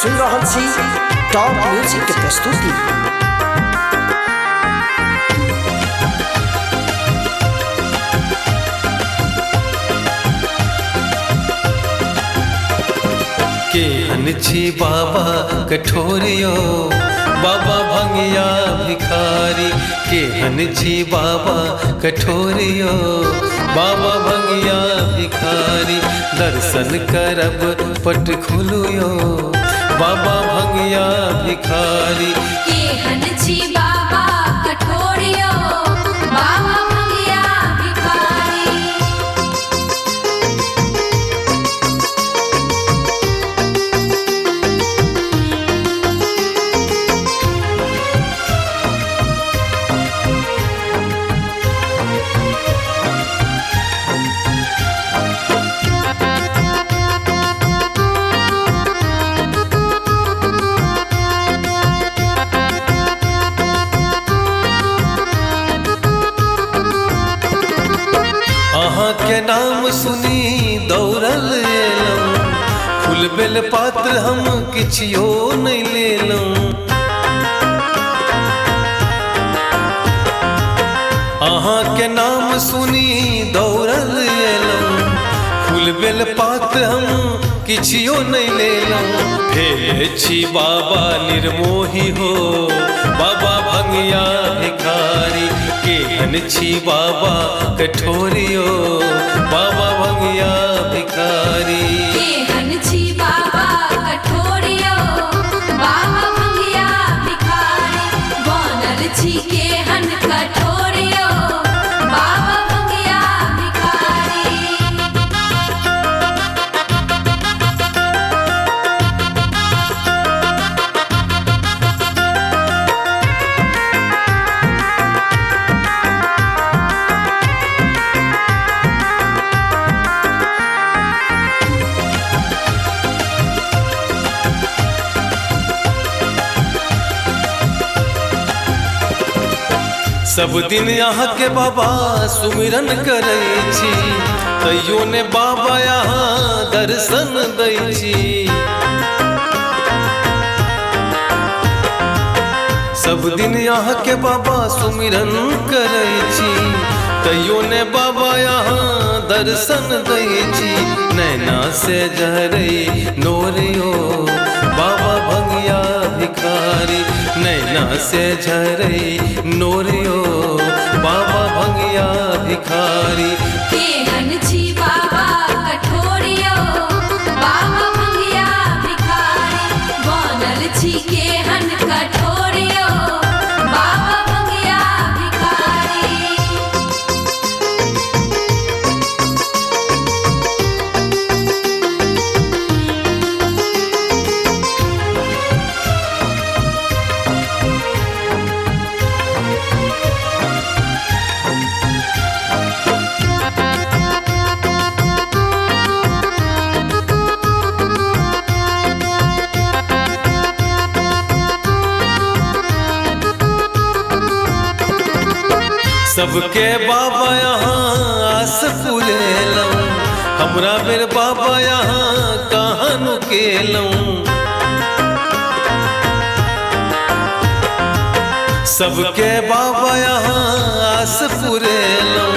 सुन रहल छी टॉप म्यूजिक के प्रस्तुति। केहन छी बाबा कठोरियो बाबा भंगिया भिखारी। केहन छी बाबा कठोरियो बाबा भंगिया भिखारी। दर्शन करब पट खुलियो बाबा भंगिया भिखारी। केहन छी बाबा कठोरियो बाबा भंगिया भिखारी। अहाँ के नाम सुनी दौड़ल एलौं। फूल बेल पात्र हम किछियो नहीं लेलौं। अहाँ के नाम सुनी दौड़ल एलौं। फूल बेल पात्र हम किछियो नहीं लेलौं। भेले छी बाबा निर्मोही हो बाबा भंगिया भिखारी। केहन छी बाबा कठोरियो बाबा भंगिया भिखारी। केहन छी बाबा कठोरियो बाबा भंगिया भिखारी। बनल छी केहन कठोरियो बाबा भंगिया भिखारी। सब दिन यहाँ के बाबा सुमिरन करै छी। तैयो ने बाबा यहाँ दर्शन दै छी। सब दिन यहाँ के बाबा सुमिरन करै छी। तैयो ने बाबा यहाँ दर्शन दै छी। नैना से जहरै नोरियो बाबा भंगिया भिखारी। नैना से झरै नोरियो बाबा भंगिया भिखारी। केहन छी बाबा कठोरियो बाबा भंगिया भिखारी। बनल छी केहन कठोरियो बाबा भंगिया भिखारी। सबके बाबा यहाँ आस पुरेलौं। हमरा बेर बाबा यहाँ कहाँ नुकेलौं। सबके बाबा यहाँ आस पुरेलौं।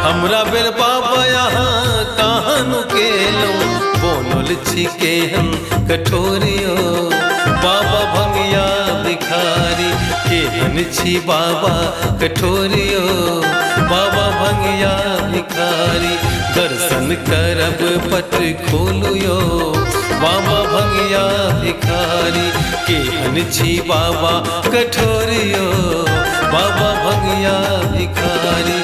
हमरा बेर बाबा यहाँ कहाँ नुकेलौं। बनल छी केहन कठोरियो बाबा भंगिया भिखारी। केहन छी बाबा कठोरियो बाबा भंगिया भिखारी। दर्शन करब पट खोलियो बाबा भंगिया भिखारी। केहन छी बाबा कठोरियो बाबा भंगिया भिखारी।